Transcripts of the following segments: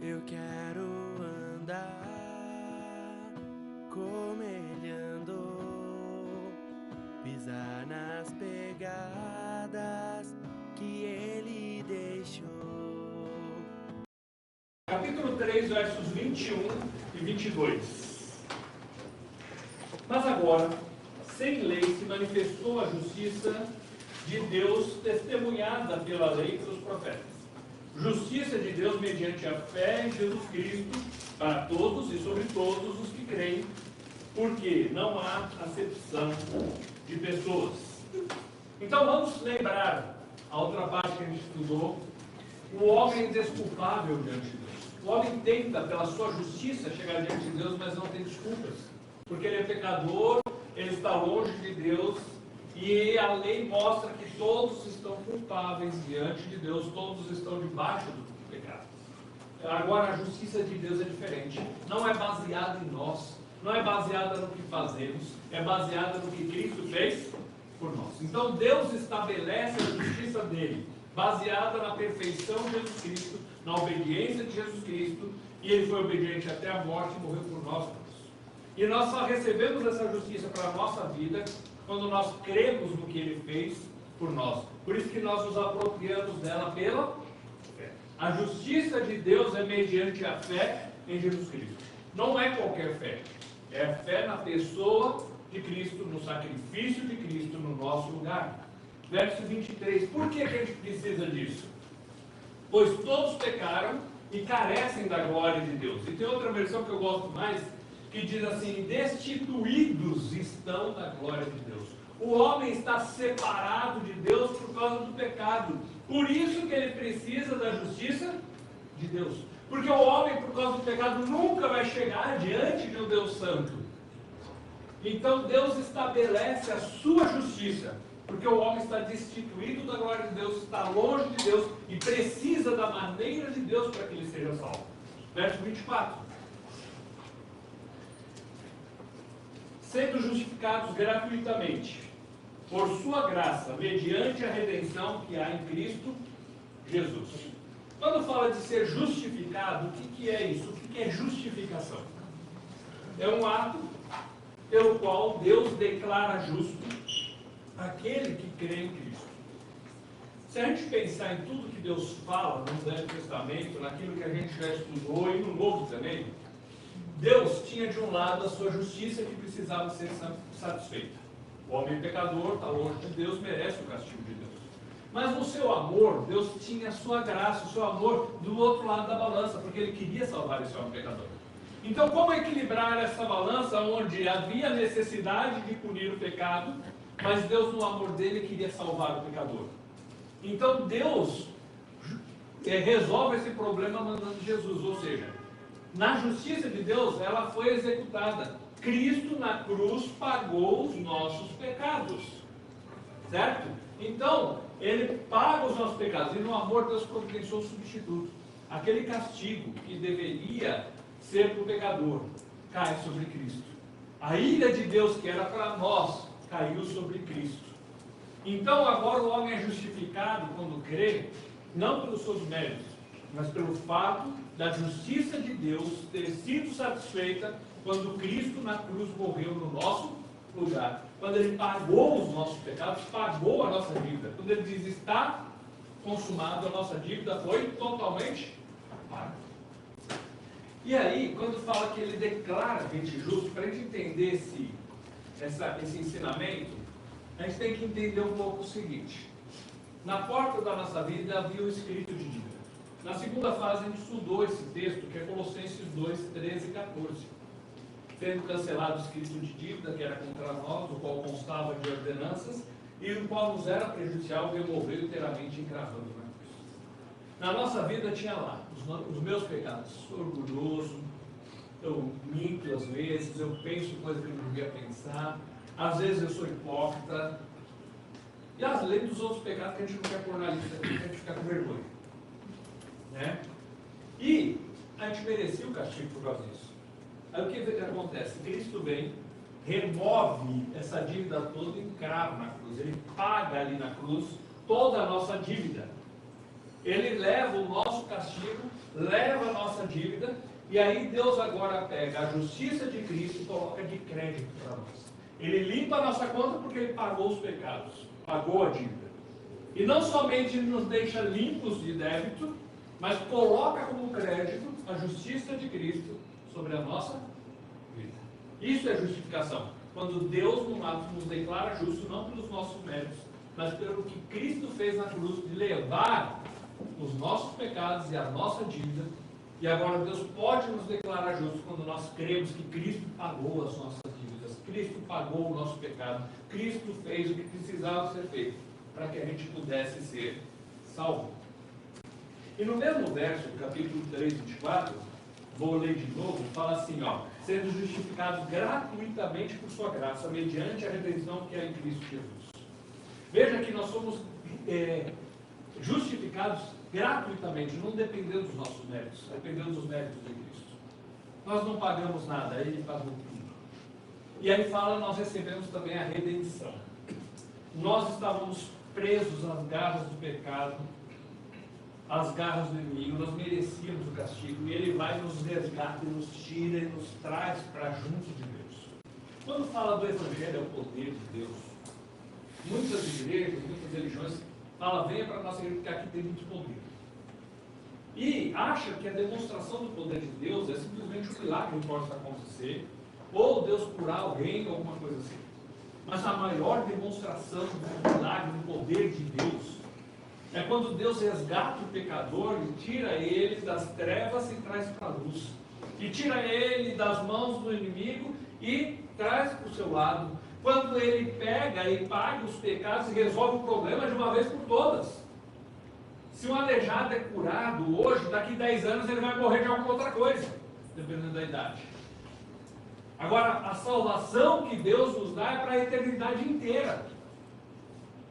Eu quero andar como ele andou, pisar nas pegadas que ele deixou. Capítulo 3, versos 21 e 22. Mas agora, sem lei, se manifestou a justiça de Deus testemunhada pela lei e pelos profetas. Justiça de Deus mediante a fé em Jesus Cristo para todos e sobre todos os que creem, porque não há acepção de pessoas. Então vamos lembrar a outra parte que a gente estudou. O homem é desculpável diante de Deus. O homem tenta, pela sua justiça, chegar diante de Deus, mas não tem desculpas. Porque ele é pecador, ele está longe de Deus, e a lei mostra que todos estão culpáveis diante de Deus, todos estão debaixo do pecado. Agora, a justiça de Deus é diferente. Não é baseada em nós, não é baseada no que fazemos, é baseada no que Cristo fez por nós. Então, Deus estabelece a justiça dele, baseada na perfeição de Jesus Cristo, na obediência de Jesus Cristo, e ele foi obediente até a morte e morreu por nós. E nós só recebemos essa justiça para a nossa vida quando nós cremos no que ele fez por nós. Por isso que nós nos apropriamos dela pela fé. A justiça de Deus é mediante a fé em Jesus Cristo. Não é qualquer fé. É a fé na pessoa de Cristo, no sacrifício de Cristo no nosso lugar. Verso 23. Por que a gente precisa disso? Pois todos pecaram e carecem da glória de Deus. E tem outra versão que eu gosto mais, que diz assim: destituídos estão da glória de Deus. O homem está separado de Deus por causa do pecado. Por isso que ele precisa da justiça de Deus. Porque o homem, por causa do pecado, nunca vai chegar diante de um Deus santo. Então Deus estabelece a sua justiça, porque o homem está destituído da glória de Deus, está longe de Deus e precisa da maneira de Deus para que ele seja salvo. Verso 24. Sendo justificados gratuitamente, por sua graça, mediante a redenção que há em Cristo Jesus. Quando fala de ser justificado, o que é isso? O que é justificação? É um ato pelo qual Deus declara justo aquele que crê em Cristo. Se a gente pensar em tudo que Deus fala no Velho Testamento, naquilo que a gente já estudou e no Novo também, Deus tinha de um lado a sua justiça que precisava ser satisfeita. O homem pecador está longe de Deus, merece o castigo de Deus. Mas no seu amor, Deus tinha a sua graça, o seu amor do outro lado da balança, porque ele queria salvar esse homem pecador. Então, como equilibrar essa balança onde havia necessidade de punir o pecado, mas Deus, no amor dele, queria salvar o pecador? Então, Deus resolve esse problema mandando Jesus, ou seja, na justiça de Deus, ela foi executada. Cristo na cruz pagou os nossos pecados. Certo? Então, ele paga os nossos pecados. E no amor, Deus providenciou o substituto. Aquele castigo que deveria ser para o pecador, cai sobre Cristo. A ira de Deus, que era para nós, caiu sobre Cristo. Então, agora o homem é justificado quando crê, não pelos seus méritos, mas pelo fato da justiça de Deus ter sido satisfeita quando Cristo na cruz morreu no nosso lugar. Quando ele pagou os nossos pecados, pagou a nossa dívida. Quando ele diz está consumado, a nossa dívida foi totalmente paga. E aí, quando fala que ele declara a gente justo, para a gente entender esse ensinamento, a gente tem que entender um pouco o seguinte. Na porta da nossa vida havia o escrito de dívida. Na segunda fase, a gente estudou esse texto, que é Colossenses 2, 13 e 14. Tendo cancelado o escrito de dívida, que era contra nós, o qual constava de ordenanças, e o qual nos era prejudicial, removeu inteiramente encravando na cruz. Na nossa vida tinha lá os meus pecados. Sou orgulhoso, eu minto às vezes, eu penso coisa que eu não devia pensar, às vezes eu sou hipócrita, e além dos outros pecados que a gente não quer pôr na lista, a gente fica com vergonha. Né? E a gente merecia o castigo por causa disso. Aí o que acontece? Cristo vem, remove essa dívida toda e encrava na cruz. Ele paga ali na cruz toda a nossa dívida. Ele leva o nosso castigo leva a nossa dívida, e aí Deus agora pega a justiça de Cristo e coloca de crédito para nós. Ele limpa a nossa conta porque Ele pagou os pecados, pagou a dívida. E não somente Ele nos deixa limpos de débito, mas coloca como crédito a justiça de Cristo sobre a nossa vida. Isso é justificação. Quando Deus nos declara justo, não pelos nossos méritos, mas pelo que Cristo fez na cruz, de levar os nossos pecados e a nossa dívida. E agora Deus pode nos declarar justos quando nós cremos que Cristo pagou as nossas dívidas, Cristo pagou o nosso pecado, Cristo fez o que precisava ser feito para que a gente pudesse ser salvo. E no mesmo verso, capítulo 3, 24, vou ler de novo, fala assim, ó, sendo justificados gratuitamente por sua graça, mediante a redenção que há em Cristo Jesus. Veja que nós somos justificados gratuitamente, não dependendo dos nossos méritos, dependendo dos méritos de Cristo. Nós não pagamos nada, Ele pagou tudo. E aí fala, nós recebemos também a redenção. Nós estávamos presos às garras do pecado, às garras do inimigo, nós merecíamos o castigo, e Ele vai nos resgata e nos tira e nos traz para junto de Deus. Quando fala do Evangelho, é o poder de Deus. Muitas igrejas, muitas religiões falam, venha para a nossa igreja, porque aqui tem muito poder. E acha que a demonstração do poder de Deus é simplesmente um milagre que pode acontecer, ou Deus curar alguém, ou alguma coisa assim. Mas a maior demonstração do milagre, do poder de Deus, é quando Deus resgata o pecador e tira ele das trevas e traz para a luz. E tira ele das mãos do inimigo e traz para o seu lado. Quando ele pega e paga os pecados e resolve o problema de uma vez por todas. Se um aleijado é curado hoje, daqui 10 anos ele vai morrer de alguma outra coisa, dependendo da idade. Agora, a salvação que Deus nos dá é para a eternidade inteira.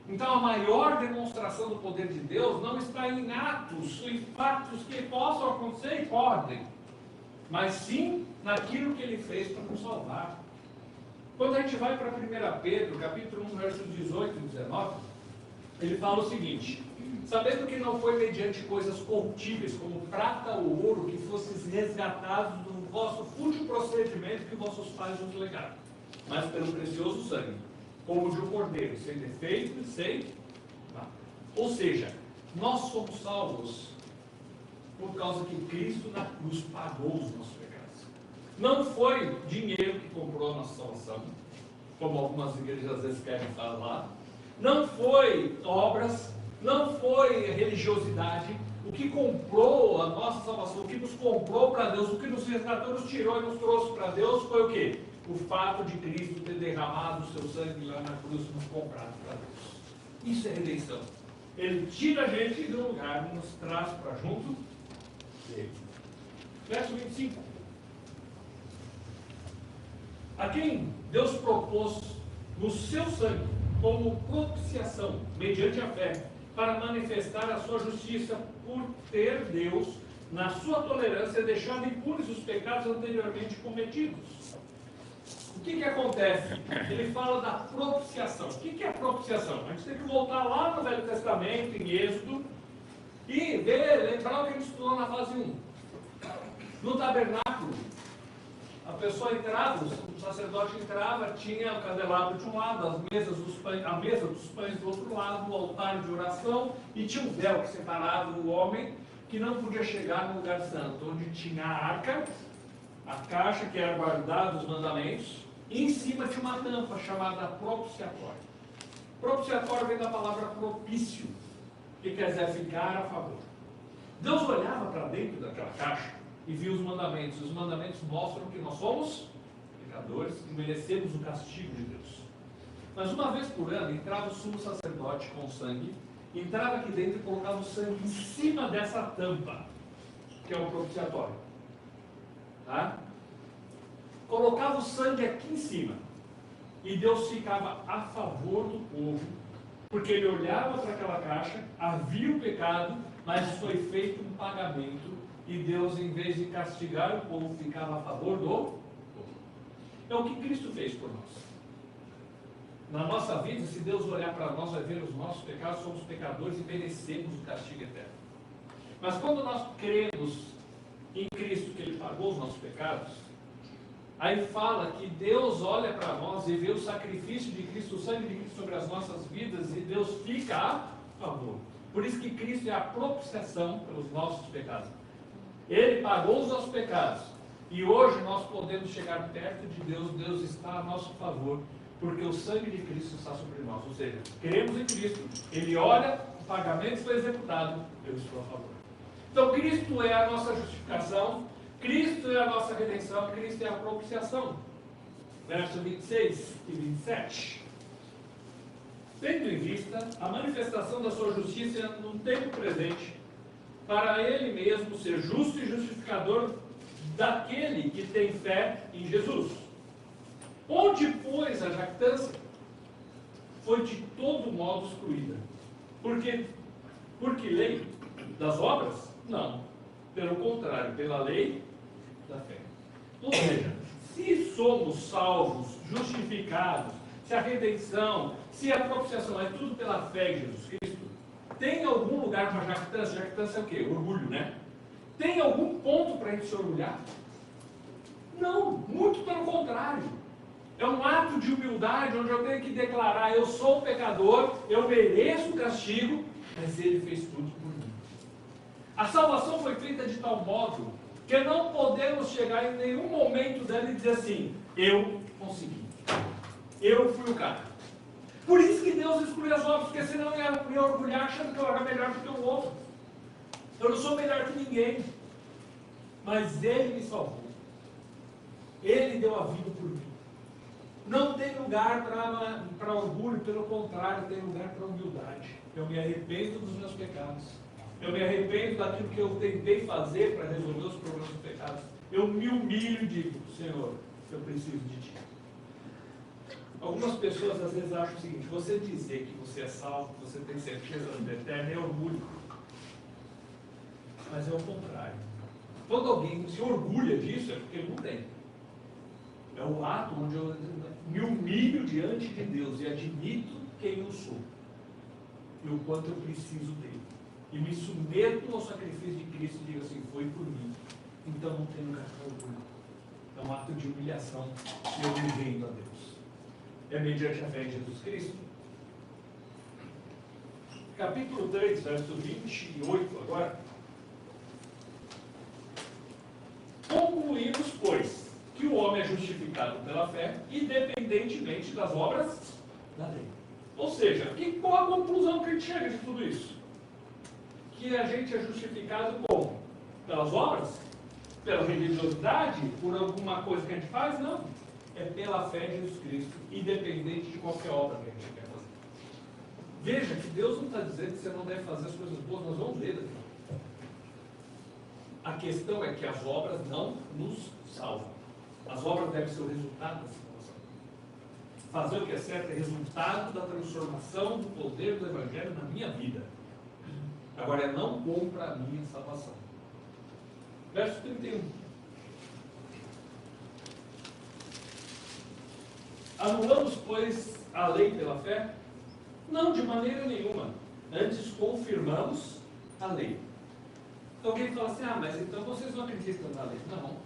Então, a maior demonstração do poder de Deus não está em atos, em fatos que possam acontecer e podem, mas sim naquilo que Ele fez para nos salvar. Quando a gente vai para 1 Pedro, capítulo 1, versos 18 e 19, ele fala o seguinte: sabendo que não foi mediante coisas corruptíveis, como prata ou ouro, que fosses resgatados do vosso fútil procedimento que vossos pais nos legaram, mas pelo precioso sangue, como de um cordeiro, sem defeito e sem nada. Ou seja, nós somos salvos por causa que Cristo na cruz pagou os nossos pecados. Não foi dinheiro que comprou a nossa salvação, como algumas igrejas às vezes querem falar. Não foi obras, não foi religiosidade. O que comprou a nossa salvação, o que nos comprou para Deus, o que nos resgatou, nos tirou e nos trouxe para Deus foi o quê? O fato de Cristo ter derramado o seu sangue lá na cruz e nos comprado para Deus. Isso é redenção. Ele tira a gente de um lugar e nos traz para junto dele. Verso 25. A quem Deus propôs no seu sangue como propiciação, mediante a fé, para manifestar a sua justiça, por ter Deus, na sua tolerância, deixado impunes os pecados anteriormente cometidos. O que acontece? Ele fala da propiciação. O que é propiciação? A gente tem que voltar lá no Velho Testamento, em Êxodo, e lembrar o que a gente estudou na fase 1. No tabernáculo, a pessoa entrava, o sacerdote entrava, tinha o candelabro de um lado, a mesa dos pães do outro lado, o altar de oração, e tinha um véu que separava o homem, que não podia chegar no lugar santo, onde tinha a arca, a caixa que era guardada os mandamentos, e em cima tinha uma tampa chamada propiciatório. Propiciatório vem da palavra propício, que quer dizer ficar a favor. Deus olhava para dentro daquela caixa e viu os mandamentos. Os mandamentos mostram que nós somos pecadores e merecemos o castigo de Deus. Mas uma vez por ano entrava o sumo sacerdote com sangue, entrava aqui dentro e colocava o sangue em cima dessa tampa, que é o propiciatório. Tá? Colocava o sangue aqui em cima. E Deus ficava a favor do povo, porque ele olhava para aquela caixa, havia o pecado, mas foi feito um pagamento. E Deus, em vez de castigar o povo, ficava a favor do povo. É o que Cristo fez por nós. Na nossa vida, se Deus olhar para nós, vai ver os nossos pecados, somos pecadores e merecemos o castigo eterno. Mas quando nós cremos em Cristo, que Ele pagou os nossos pecados, aí fala que Deus olha para nós e vê o sacrifício de Cristo, o sangue de Cristo sobre as nossas vidas, e Deus fica a favor. Por isso que Cristo é a propiciação pelos nossos pecados. Ele pagou os nossos pecados. E hoje nós podemos chegar perto de Deus, Deus está a nosso favor, porque o sangue de Cristo está sobre nós. Ou seja, cremos em Cristo, Ele olha, o pagamento foi executado, eu estou a favor. Então Cristo é a nossa justificação, Cristo é a nossa redenção, Cristo é a propiciação. Verso 26 e 27. Tendo em vista a manifestação da sua justiça no tempo presente, para Ele mesmo ser justo e justificador daquele que tem fé em Jesus. Onde, pois, a jactância foi de todo modo excluída. Por quê? Porque lei das obras? Não. Pelo contrário, pela lei da fé. Ou seja, se somos salvos, justificados, se a redenção, se a propiciação é tudo pela fé em Jesus Cristo, tem algum lugar para jactância? Jactância é o quê? Orgulho, né? Tem algum ponto para a gente se orgulhar? Não, muito pelo contrário. É um ato de humildade onde eu tenho que declarar: eu sou pecador, eu mereço castigo, mas Ele fez tudo por mim. A salvação foi feita de tal modo que não podemos chegar em nenhum momento dela e dizer assim: eu consegui, eu fui o cara. Por isso que Deus excluiu as obras, porque senão eu ia me orgulhar achando que eu era melhor do que o outro. Eu não sou melhor que ninguém, mas Ele me salvou. Ele deu a vida por mim. Não tem lugar para orgulho, pelo contrário, tem lugar para humildade. Eu me arrependo dos meus pecados. Eu me arrependo daquilo que eu tentei fazer para resolver os problemas dos pecados. Eu me humilho e digo: Senhor, eu preciso de Ti. Algumas pessoas às vezes acham o seguinte: você dizer que você é salvo, que você tem certeza da vida eterna, é orgulho. Mas é o contrário. Quando alguém se orgulha disso, é porque ele não tem. É o ato onde eu me humilho diante de Deus e admito quem eu sou e o quanto eu preciso dele. E me submeto ao sacrifício de Cristo e digo assim: foi por mim. Então não tem lugar para orgulho. É um ato de humilhação e eu me rendo a Deus. É mediante a fé em Jesus Cristo. Capítulo 3, verso 28 agora. Concluímos, pois, que o homem é justificado pela fé, independentemente das obras da lei. Ou seja, qual a conclusão que a gente chega de tudo isso? Que a gente é justificado como? Pelas obras? Pela religiosidade? Por alguma coisa que a gente faz? Não. É pela fé em Jesus Cristo, independente de qualquer obra que a gente quer fazer. Veja que Deus não está dizendo que você não deve fazer as coisas boas, nós vamos ler daqui. A questão é que as obras não nos salvam. As obras devem ser o resultado da salvação. Fazer o que é certo é resultado da transformação do poder do Evangelho na minha vida. Agora, não compra a minha salvação. Verso 31. Anulamos, pois, a lei pela fé? Não, de maneira nenhuma. Antes confirmamos a lei. Então alguém fala assim: mas então vocês não acreditam na lei. Não.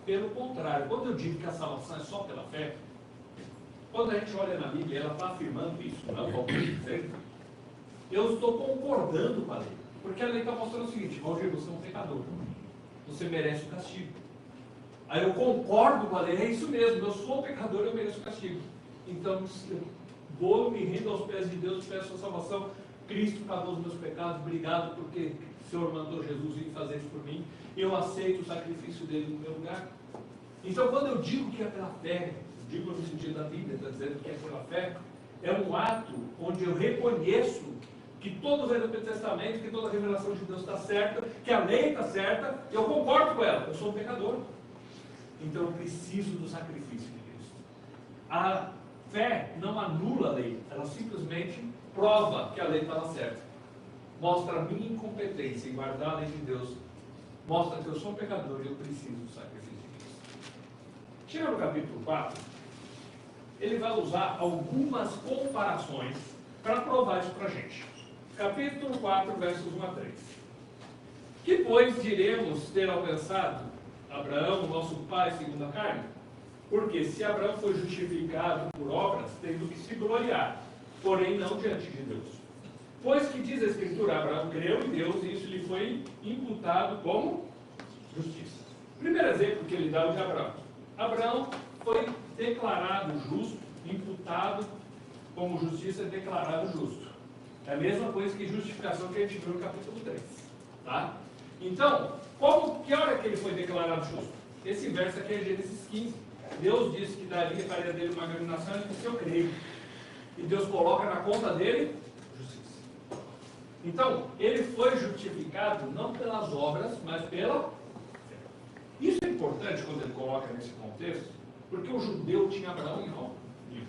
Pelo contrário, quando eu digo que a salvação é só pela fé, quando a gente olha na Bíblia, ela está afirmando isso, não é dizer. Eu estou concordando com a lei. Porque a lei está mostrando o seguinte: Valdir, você é um pecador. Você merece o castigo. Aí eu concordo com a lei, é isso mesmo, eu sou pecador, eu mereço o castigo. Então, eu vou me rendo aos pés de Deus, peço a salvação. Cristo pagou os meus pecados, obrigado porque o Senhor mandou Jesus vir fazer isso por mim. Eu aceito o sacrifício dele no meu lugar. Então, quando eu digo que é pela fé, digo no sentido da Bíblia, está dizendo que é pela fé, é um ato onde eu reconheço que todo o Velho Testamento, que toda a revelação de Deus está certa, que a lei está certa, eu concordo com ela, eu sou um pecador. Então eu preciso do sacrifício de Cristo. A fé não anula a lei, ela simplesmente prova que a lei estava certa. Mostra a minha incompetência em guardar a lei de Deus. Mostra que eu sou um pecador e eu preciso do sacrifício de Cristo. Chega no capítulo 4, ele vai usar algumas comparações para provar isso para a gente. Capítulo 4, versos 1 a 3. Que, pois, diremos ter alcançado Abraão, nosso pai, segundo a carne? Porque se Abraão foi justificado por obras, tendo que se gloriar, porém não diante de Deus. Pois que diz a Escritura, Abraão creu em Deus e isso lhe foi imputado como justiça. Primeiro exemplo que ele dá é o de Abraão. Abraão foi declarado justo, imputado como justiça, declarado justo. É a mesma coisa que justificação que a gente viu no capítulo 3. Tá? Então, que hora que ele foi declarado justo? Esse verso aqui é Gênesis 15. Deus disse que daria, faria dele uma grande nação, ele disse, eu creio. E Deus coloca na conta dele justiça. Então, ele foi justificado não pelas obras, mas pela fé. Isso é importante quando ele coloca nesse contexto, porque o judeu tinha Abraão em alto nível.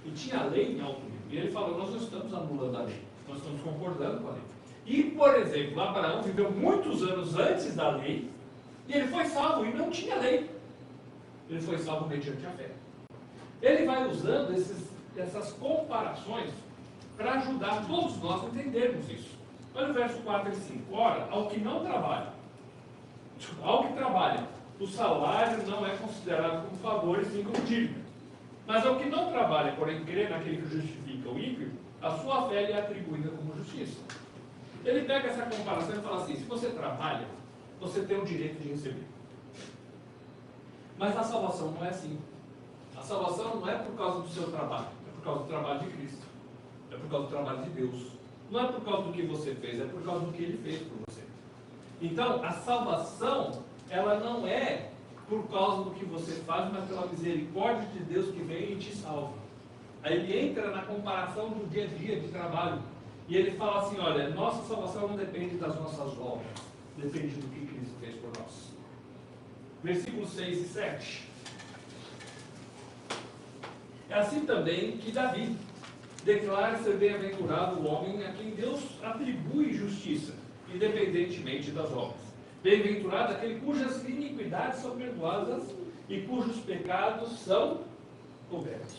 E tinha a lei em alto nível. E ele falou, nós não estamos anulando a lei, nós estamos concordando com a lei. E, por exemplo, Abraão viveu muitos anos antes da lei, e ele foi salvo e não tinha lei. Ele foi salvo mediante a fé. Ele vai usando essas comparações para ajudar todos nós a entendermos isso. Olha o verso 4 e 5. Ora, ao que não trabalha, ao que trabalha, o salário não é considerado como favor e sim como dívida. Mas ao que não trabalha, porém crê naquele que justifica o ímpio, a sua fé lhe é atribuída como justiça. Ele pega essa comparação e fala assim, se você trabalha, você tem o direito de receber. Mas a salvação não é assim. A salvação não é por causa do seu trabalho, é por causa do trabalho de Cristo. É por causa do trabalho de Deus. Não é por causa do que você fez, é por causa do que Ele fez por você. Então, a salvação, ela não é por causa do que você faz, mas pela misericórdia de Deus que vem e te salva. Aí ele entra na comparação do dia a dia de trabalho. E ele fala assim, olha, nossa salvação não depende das nossas obras, depende do que Cristo fez por nós. Versículos 6 e 7. É assim também que Davi declara ser bem-aventurado o homem a quem Deus atribui justiça, independentemente das obras. Bem-aventurado aquele cujas iniquidades são perdoadas e cujos pecados são cobertos.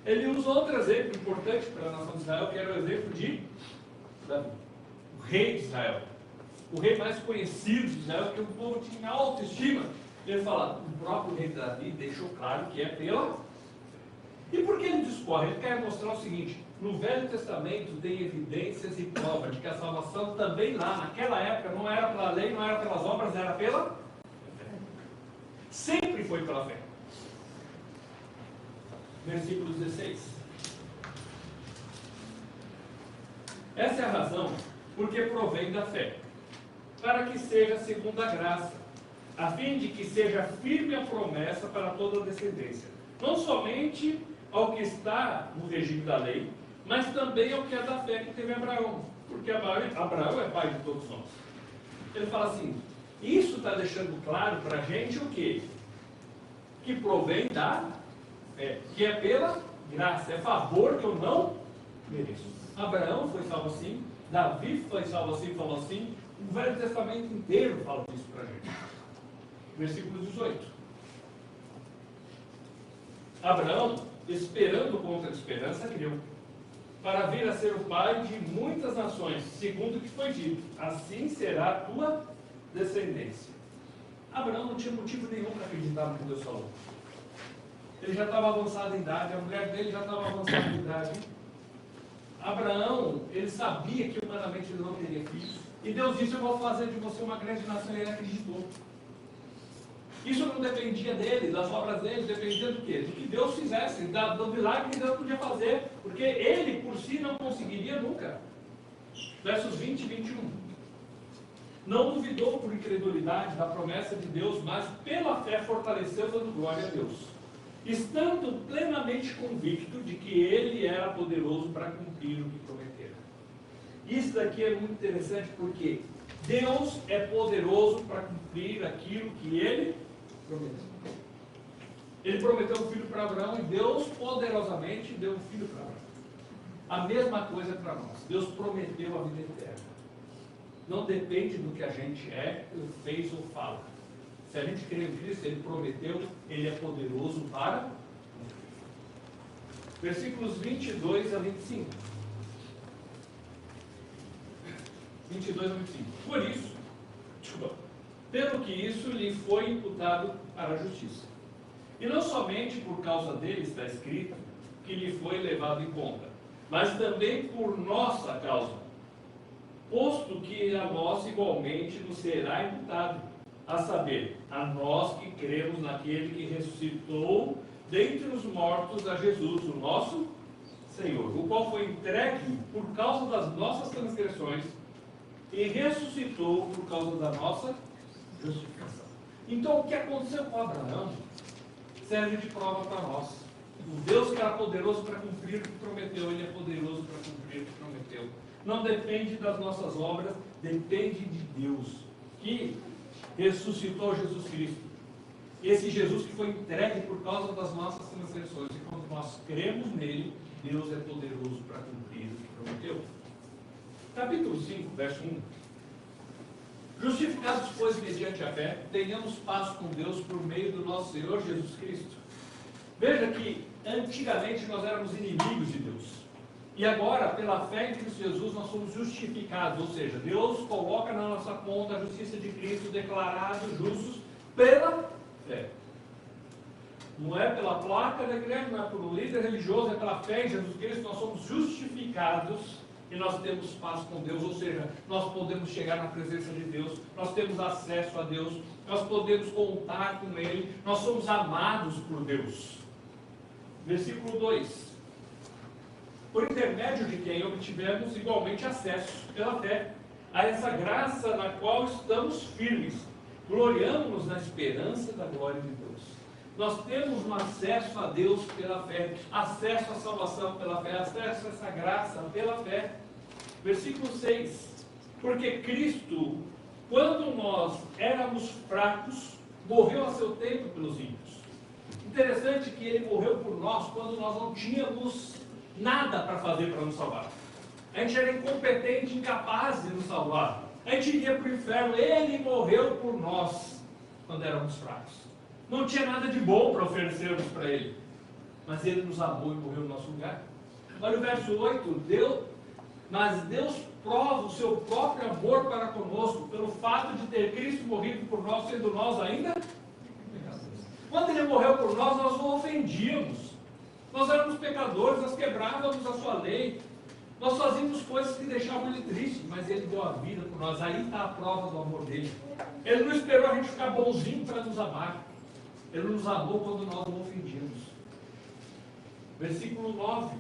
Ele usa outro exemplo importante para a nação de Israel, que era o exemplo de Davi, o rei de Israel. O rei mais conhecido de Israel, que o povo tinha autoestima. Ele fala, o próprio rei Davi deixou claro que é pela... E por que ele discorre? Ele quer mostrar o seguinte, no Velho Testamento tem evidências e provas de que a salvação também lá, naquela época, não era pela lei, não era pelas obras, era pela fé. Sempre foi pela fé. Versículo 16. Essa é a razão porque provém da fé, para que seja segundo a graça, a fim de que seja firme a promessa para toda a descendência, não somente ao que está no regime da lei, mas também ao que é da fé que teve Abraão, porque Abraão é pai de todos nós. Ele fala assim, isso está deixando claro para a gente o quê? Que provém da fé, que é pela graça, é favor que eu não mereço. Abraão foi salvo assim, Davi foi salvo assim, falou assim, o Velho Testamento inteiro fala disso para a gente. Versículo 18. Abraão, esperando contra a esperança, creu, para vir a ser o pai de muitas nações, segundo o que foi dito, assim será a tua descendência. Abraão não tinha motivo nenhum para acreditar no que Deus falou. Ele já estava avançado em idade, a mulher dele já estava avançada em idade. Abraão, ele sabia que humanamente ele não teria filhos. E Deus disse, eu vou fazer de você uma grande nação, e ele acreditou. Isso não dependia dele, das obras dele, dependia do quê? Do que Deus fizesse, do milagre que Deus podia fazer. Porque ele, por si, não conseguiria nunca. Versos 20 e 21. Não duvidou por incredulidade da promessa de Deus, mas pela fé fortaleceu, dando glória a Deus, estando plenamente convicto de que ele era poderoso para cumprir o que prometera. Isso daqui é muito interessante porque Deus é poderoso para cumprir aquilo que ele prometeu. Ele prometeu um filho para Abraão e Deus poderosamente deu um filho para Abraão. A mesma coisa para nós. Deus prometeu a vida eterna. Não depende do que a gente é, fez ou fala. Se a gente crê em Cristo, Ele prometeu, Ele é poderoso para... Versículos 22 a 25. 22 a 25. Por isso, pelo que isso lhe foi imputado para a justiça. E não somente por causa dele está escrito que lhe foi levado em conta, mas também por nossa causa, posto que a nós igualmente nos será imputado, a saber, a nós que cremos naquele que ressuscitou dentre os mortos a Jesus, o nosso Senhor, o qual foi entregue por causa das nossas transgressões e ressuscitou por causa da nossa justificação. Então, o que aconteceu com Abraão serve de prova para nós. O Deus que era poderoso para cumprir o que prometeu, Ele é poderoso para cumprir o que prometeu. Não depende das nossas obras, depende de Deus, que ressuscitou Jesus Cristo. Esse Jesus que foi entregue por causa das nossas transgressões. E quando nós cremos nele, Deus é poderoso para cumprir o que prometeu. Capítulo 5, verso 1. Justificados, pois, mediante a fé, tenhamos paz com Deus por meio do nosso Senhor Jesus Cristo. Veja que antigamente nós éramos inimigos de Deus. E agora, pela fé em Cristo Jesus, nós somos justificados. Ou seja, Deus coloca na nossa conta a justiça de Cristo, declarados justos pela fé. Não é pela placa da igreja, não é por um líder religioso, é pela fé em Jesus Cristo. Nós somos justificados e nós temos paz com Deus. Ou seja, nós podemos chegar na presença de Deus, nós temos acesso a Deus, nós podemos contar com Ele, nós somos amados por Deus. Versículo 2. Por intermédio de quem obtivemos igualmente acesso, pela fé, a essa graça na qual estamos firmes, gloriamo-nos na esperança da glória de Deus. Nós temos um acesso a Deus pela fé, acesso à salvação pela fé, acesso a essa graça pela fé. Versículo 6. Porque Cristo, quando nós éramos fracos, morreu a seu tempo pelos ímpios. Interessante que Ele morreu por nós quando nós não tínhamos nada para fazer para nos salvar. A gente era incompetente, incapaz de nos salvar. A gente iria para o inferno. Ele morreu por nós quando éramos fracos. Não tinha nada de bom para oferecermos para Ele, mas Ele nos amou e morreu no nosso lugar. Olha o verso 8. Mas Deus prova o seu próprio amor para conosco pelo fato de ter Cristo morrido por nós, sendo nós ainda pecadores. Quando Ele morreu por nós, nós o ofendíamos. Nós éramos pecadores, nós quebrávamos a sua lei, nós fazíamos coisas que deixavam Ele triste, mas Ele deu a vida por nós. Aí está a prova do amor dele. Ele não esperou a gente ficar bonzinho para nos amar. Ele nos amou quando nós o ofendíamos. Versículo 9.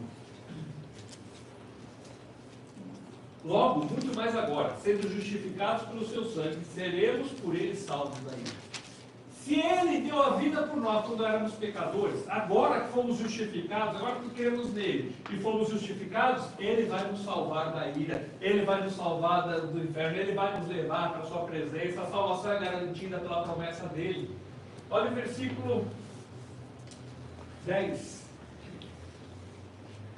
Logo, muito mais agora, sendo justificados pelo seu sangue, seremos por ele salvos da ira. Se Ele deu a vida por nós quando éramos pecadores, agora que fomos justificados, agora que cremos nele e fomos justificados, Ele vai nos salvar da ira, Ele vai nos salvar do inferno, Ele vai nos levar para a sua presença. A salvação é garantida pela promessa dEle. Olha o versículo 10.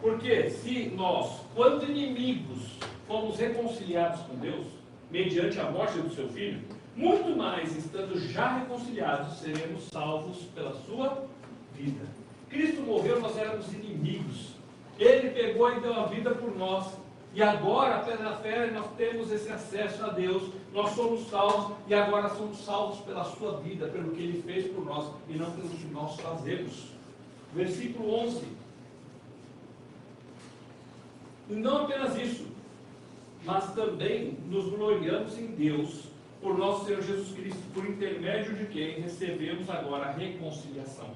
Porque se nós, quando inimigos, fomos reconciliados com Deus, mediante a morte do seu Filho, muito mais, estando já reconciliados, seremos salvos pela sua vida. Cristo morreu, nós éramos inimigos. Ele pegou e deu a vida por nós. E agora, pela fé, nós temos esse acesso a Deus. Nós somos salvos e agora somos salvos pela sua vida, pelo que Ele fez por nós e não pelo que nós fazemos. Versículo 11. E não apenas isso, mas também nos gloriamos em Deus, por nosso Senhor Jesus Cristo, por intermédio de quem recebemos agora a reconciliação.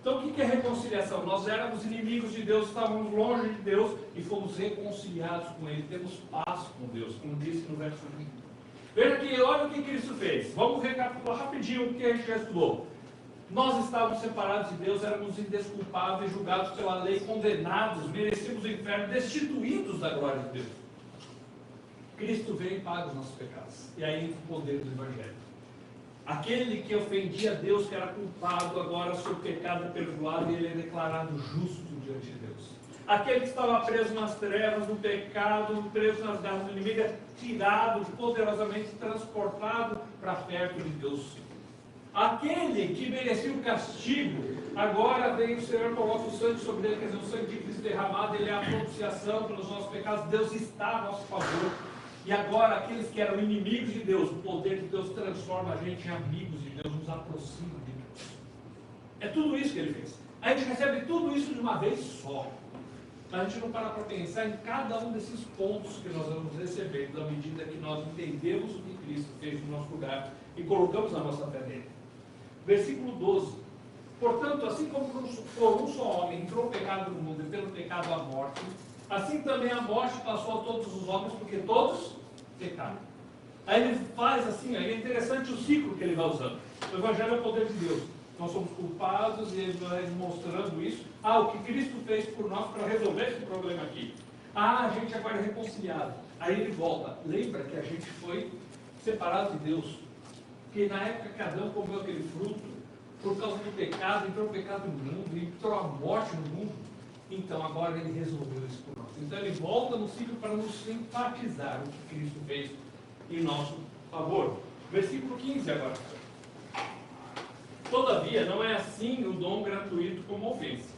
Então, o que é reconciliação? Nós éramos inimigos de Deus, estávamos longe de Deus e fomos reconciliados com Ele. Temos paz com Deus, como disse no verso 1. Veja que, olha o que Cristo fez. Vamos recapitular rapidinho o que a gente já estudou. Nós estávamos separados de Deus, éramos indesculpáveis, julgados pela lei, condenados, merecíamos o inferno, destituídos da glória de Deus. Cristo veio e paga os nossos pecados. E aí o poder do Evangelho. Aquele que ofendia a Deus, que era culpado, agora seu pecado é perdoado e ele é declarado justo diante de Deus. Aquele que estava preso nas trevas, no pecado, preso nas garras do inimigo, é tirado, poderosamente transportado para perto de Deus. Aquele que merecia o castigo, agora vem o Senhor, coloca o sangue sobre ele, quer dizer, o sangue de Cristo derramado, ele é a propiciação pelos nossos pecados. Deus está a nosso favor. E agora, aqueles que eram inimigos de Deus, o poder de Deus transforma a gente em amigos de Deus, nos aproxima de Deus. É tudo isso que ele fez. A gente recebe tudo isso de uma vez só. Mas a gente não para pensar em cada um desses pontos que nós vamos recebendo à medida que nós entendemos o que Cristo fez no nosso lugar e colocamos a nossa fé nele. Versículo 12. Portanto, assim como por um só homem entrou o pecado no mundo e pelo pecado a morte, assim também a morte passou a todos os homens, porque todos pecaram. Aí ele faz assim, aí é interessante o ciclo que ele vai usando. O Evangelho é o poder de Deus. Nós somos culpados e ele vai mostrando isso. O que Cristo fez por nós para resolver esse problema aqui. A gente agora é reconciliado. Aí ele volta. Lembra que a gente foi separado de Deus. Que na época que Adão comeu aquele fruto, por causa do pecado, entrou o pecado no mundo, entrou a morte no mundo. Então agora ele resolveu isso por nós. Então ele volta no ciclo para nos enfatizar o que Cristo fez em nosso favor. Versículo 15 agora. Todavia, não é assim o dom gratuito como ofensa.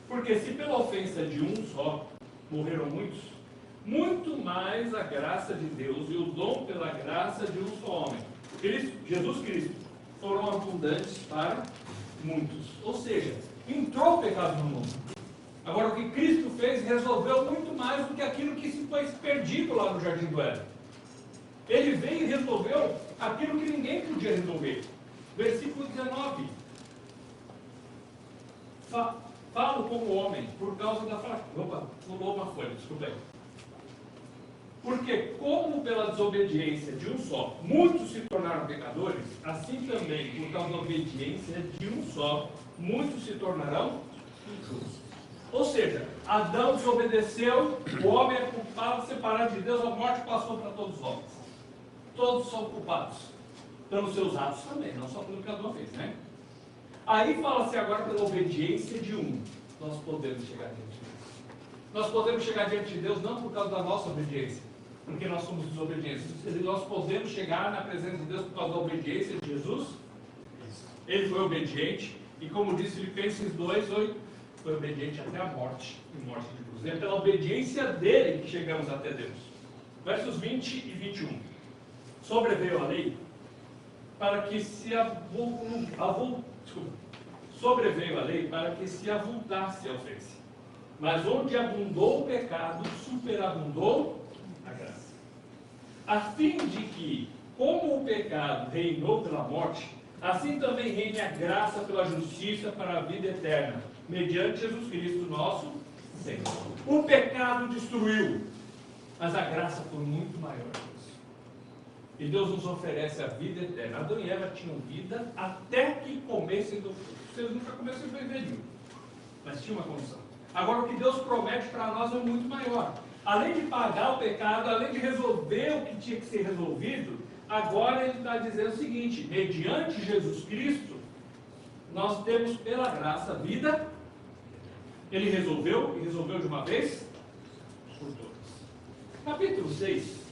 Porque se pela ofensa de um só morreram muitos, muito mais a graça de Deus e o dom pela graça de um só homem, Jesus Cristo, foram abundantes para muitos. Ou seja, entrou o pecado no mundo. Agora, o que Cristo fez resolveu muito mais do que aquilo que se foi perdido lá no Jardim do Éden. Ele veio e resolveu aquilo que ninguém podia resolver. Versículo 19. Falo como homem, por causa da fraqueza. Opa, pulou uma folha, desculpa aí. Porque, como pela desobediência de um só, muitos se tornaram pecadores, assim também, por causa da obediência de um só, muitos se tornarão justos. Ou seja, Adão desobedeceu, o homem é culpado, separado de Deus, a morte passou para todos os homens. Todos são culpados pelos seus atos também, não só pelo que Adão fez, né? Aí fala-se agora pela obediência de um, nós podemos chegar diante de Deus. Nós podemos chegar diante de Deus não por causa da nossa obediência, porque nós somos desobedientes. Nós podemos chegar na presença de Deus por causa da obediência de Jesus. Ele foi obediente, e como diz Filipenses 2:8, foi obediente até a morte, e morte de cruz. É pela obediência dele que chegamos até Deus. Versos 20 e 21. Sobreveio a lei para que se sobreveio a lei para que se avultasse a ofensa. Mas onde abundou o pecado, superabundou a graça. A fim de que, como o pecado reinou pela morte, assim também reine a graça pela justiça para a vida eterna, mediante Jesus Cristo, nosso Senhor. O pecado destruiu, mas a graça foi muito maior. E Deus nos oferece a vida eterna. Adão e Eva tinham vida até que comessem do fruto. Vocês nunca começam a viver, mas tinha uma condição. Agora, o que Deus promete para nós é muito maior. Além de pagar o pecado, além de resolver o que tinha que ser resolvido, agora Ele está dizendo o seguinte: mediante Jesus Cristo, nós temos pela graça vida. Ele resolveu, e resolveu de uma vez por todas. Capítulo 6.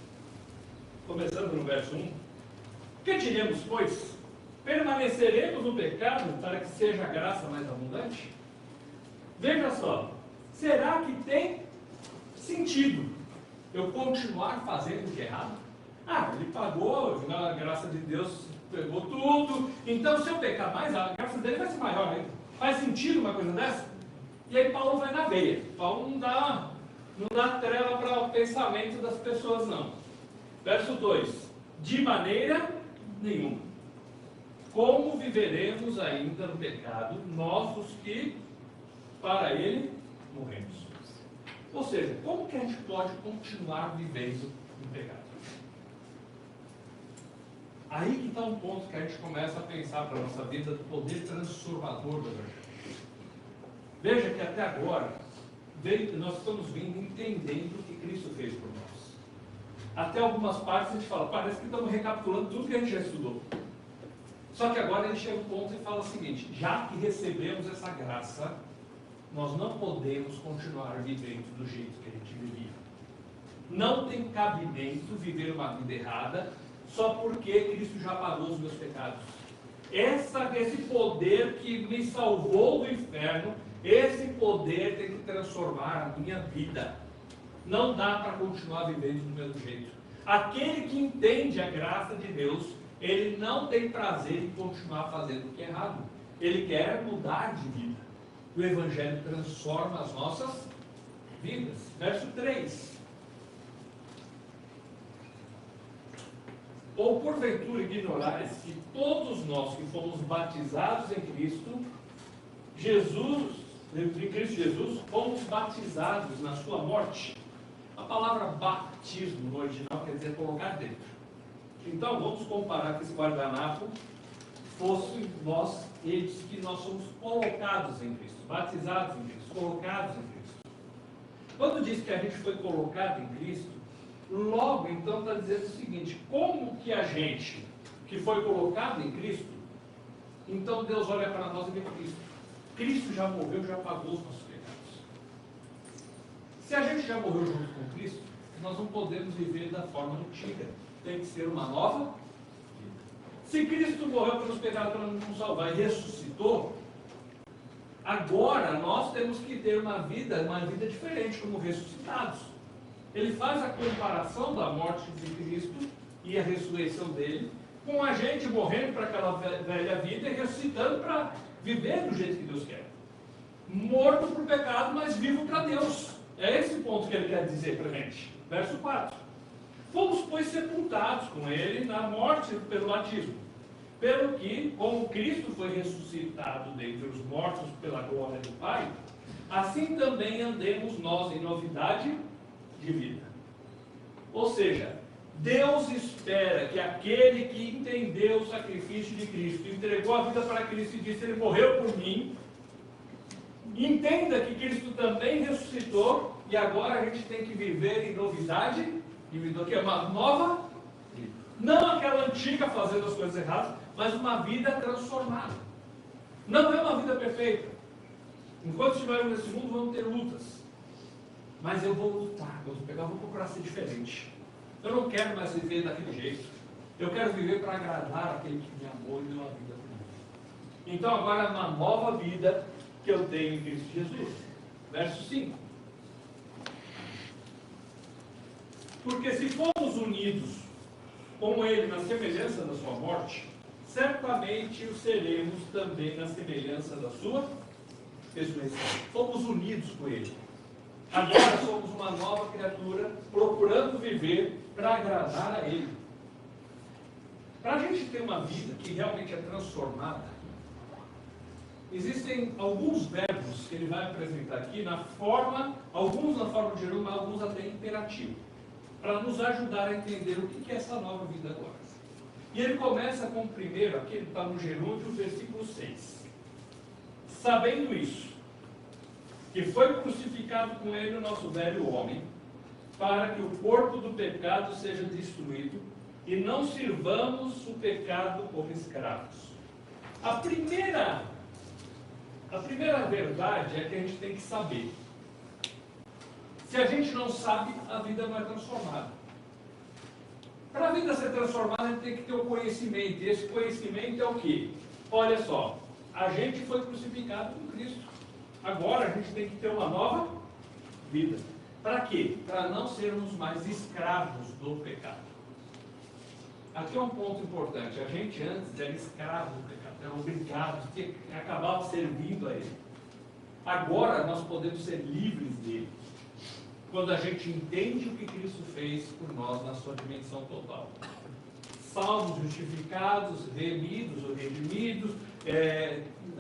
Começando no verso 1. Que diremos, pois? Permaneceremos no pecado para que seja a graça mais abundante? Veja só, será que tem sentido eu continuar fazendo o que é errado? Ele pagou, a graça de Deus pegou tudo, então se eu pecar mais, a graça dele vai ser maior ainda. Faz sentido uma coisa dessa? E aí Paulo vai na veia. Paulo não dá trela para o pensamento das pessoas, não. Verso 2: de maneira nenhuma. Como viveremos ainda no pecado, nós os que para ele morremos? Ou seja, como que a gente pode continuar vivendo no pecado? Aí que está um ponto que a gente começa a pensar para a nossa vida do poder transformador do Evangelho. Veja que até agora, nós estamos vindo entendendo o que Cristo fez por nós. Até algumas partes a gente fala, parece que estamos recapitulando tudo que a gente já estudou. Só que agora ele chega um ponto e fala o seguinte: já que recebemos essa graça, nós não podemos continuar vivendo do jeito que a gente vivia. Não tem cabimento viver uma vida errada só porque Cristo já pagou os meus pecados. Esse poder que me salvou do inferno, esse poder tem que transformar a minha vida. Não dá para continuar vivendo do mesmo jeito. Aquele que entende a graça de Deus, ele não tem prazer em continuar fazendo o que é errado. Ele quer mudar de vida. O Evangelho transforma as nossas vidas. Verso 3. Ou porventura ignorais que todos nós que fomos batizados em Cristo Jesus, fomos batizados na sua morte. A palavra batismo no original quer dizer colocar dentro. Então vamos comparar que esse guardanapo fosse nós, eles que nós somos colocados em Cristo, batizados em Cristo, colocados em Cristo. Quando diz que a gente foi colocado em Cristo, logo então está dizendo o seguinte: como que a gente que foi colocado em Cristo, então Deus olha para nós e vê Cristo. Cristo já morreu, já pagou os nossos pecados. Se a gente já morreu junto com Cristo, nós não podemos viver da forma antiga. Tem que ser uma nova vida. Se Cristo morreu pelos pecados para nos salvar e ressuscitou, agora nós temos que ter uma vida diferente, como ressuscitados. Ele faz a comparação da morte de Cristo e a ressurreição dele com a gente morrendo para aquela velha vida e ressuscitando para viver do jeito que Deus quer. Morto para o pecado, mas vivo para Deus. É esse ponto que ele quer dizer para a gente. Verso 4. Fomos, pois, sepultados com ele na morte pelo batismo, pelo que, como Cristo foi ressuscitado dentre os mortos pela glória do Pai, assim também andemos nós em novidade de vida. Ou seja, Deus espera que aquele que entendeu o sacrifício de Cristo, entregou a vida para Cristo e disse: Ele morreu por mim, entenda que Cristo também ressuscitou e agora a gente tem que viver em novidade de vida, que é uma nova vida. Não aquela antiga fazendo as coisas erradas, mas uma vida transformada. Não é uma vida perfeita. Enquanto estivermos nesse mundo, vamos ter lutas. Mas eu vou lutar, vou procurar ser diferente. Eu não quero mais viver daquele jeito. Eu quero viver para agradar aquele que me amou e deu a vida por mim. Então agora é uma nova vida que eu tenho em Cristo Jesus. Verso 5. Porque se fomos unidos com Ele na semelhança da sua morte, certamente o seremos também na semelhança da sua ressurreição. Fomos unidos com Ele. Agora somos uma nova criatura, procurando viver para agradar a Ele. Para a gente ter uma vida que realmente é transformada, existem alguns verbos que ele vai apresentar aqui, alguns na forma de gerúndio, mas alguns até imperativo, para nos ajudar a entender o que é essa nova vida agora. E ele começa com o primeiro, aqui ele está no gerúndio, versículo 6. Sabendo isso, que foi crucificado com ele o nosso velho homem, para que o corpo do pecado seja destruído, e não sirvamos o pecado como escravos. A primeira verdade é que a gente tem que saber. Se a gente não sabe, a vida não é transformada. Para a vida ser transformada, a gente tem que ter o conhecimento. E esse conhecimento é o quê? Olha só, a gente foi crucificado com Cristo. Agora a gente tem que ter uma nova vida. Para quê? Para não sermos mais escravos do pecado. Aqui é um ponto importante. A gente antes era escravo do pecado, era obrigado, acabava servindo a ele. Agora nós podemos ser livres dele. Quando a gente entende o que Cristo fez por nós na sua dimensão total. Salvos, justificados, remidos ou redimidos,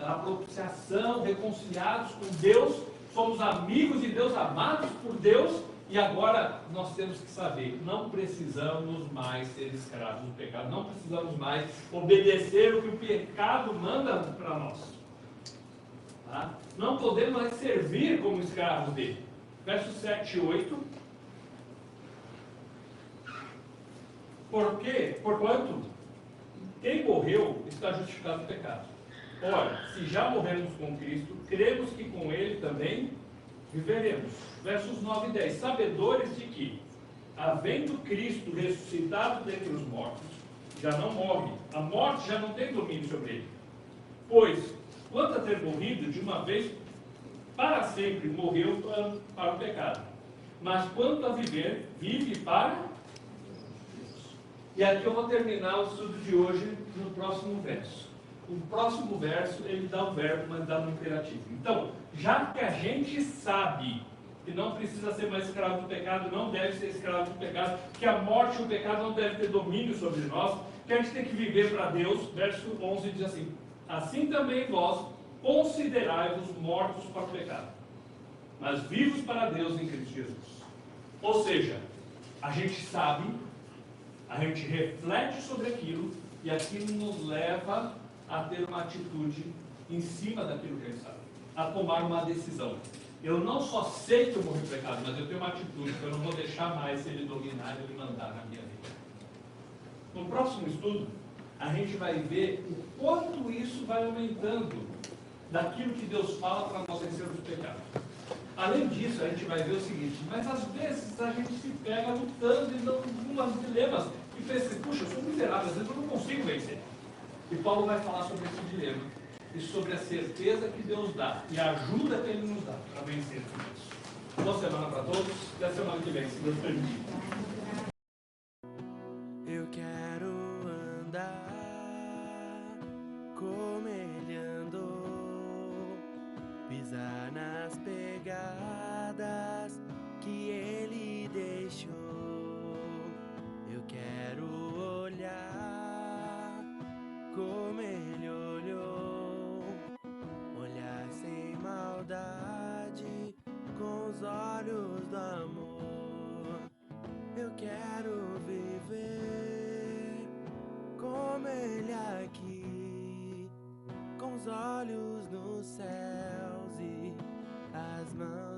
a propiciação, reconciliados com Deus, somos amigos de Deus, amados por Deus, e agora nós temos que saber, não precisamos mais ser escravos do pecado, não precisamos mais obedecer o que o pecado manda para nós. Tá? Não podemos mais servir como escravos dele. Versos 7 e 8. Porquanto quem morreu está justificado do pecado. Ora, se já morremos com Cristo, cremos que com Ele também viveremos. Versos 9 e 10. Sabedores de que, havendo Cristo ressuscitado dentre os mortos, já não morre, a morte já não tem domínio sobre ele. Pois, quanto a ter morrido, de uma vez para sempre morreu para o pecado. Mas quanto a viver, vive para E aqui eu vou terminar o estudo de hoje no próximo verso. O próximo verso, ele dá um verbo, mas dá um imperativo. Então, já que a gente sabe que não precisa ser mais escravo do pecado, não deve ser escravo do pecado, que a morte e o pecado não devem ter domínio sobre nós, que a gente tem que viver para Deus, verso 11 diz assim: assim também vós considerai-vos mortos para o pecado, mas vivos para Deus em Cristo Jesus. Ou seja, a gente sabe, a gente reflete sobre aquilo, e aquilo nos leva a ter uma atitude em cima daquilo que a gente sabe, a tomar uma decisão. Eu não só sei que eu morri pecado, mas eu tenho uma atitude que eu não vou deixar mais ele dominar, ele mandar na minha vida. No próximo estudo, a gente vai ver o quanto isso vai aumentando daquilo que Deus fala para nós vencermos o pecado. Além disso, a gente vai ver o seguinte: mas às vezes a gente se pega lutando em alguns dilemas e pensa assim, puxa, eu sou miserável, às vezes eu não consigo vencer. E Paulo vai falar sobre esse dilema e sobre a certeza que Deus dá e a ajuda que Ele nos dá para vencer tudo isso. Boa semana para todos, até a semana que vem, se Deus permitir. Eu quero andar como Ele andou, pisar nas pegadas que Ele deixou. Eu quero olhar como Ele olhou, olhar sem maldade, com os olhos do amor. Eu quero viver como Ele aqui, com os olhos nos céus e as mãos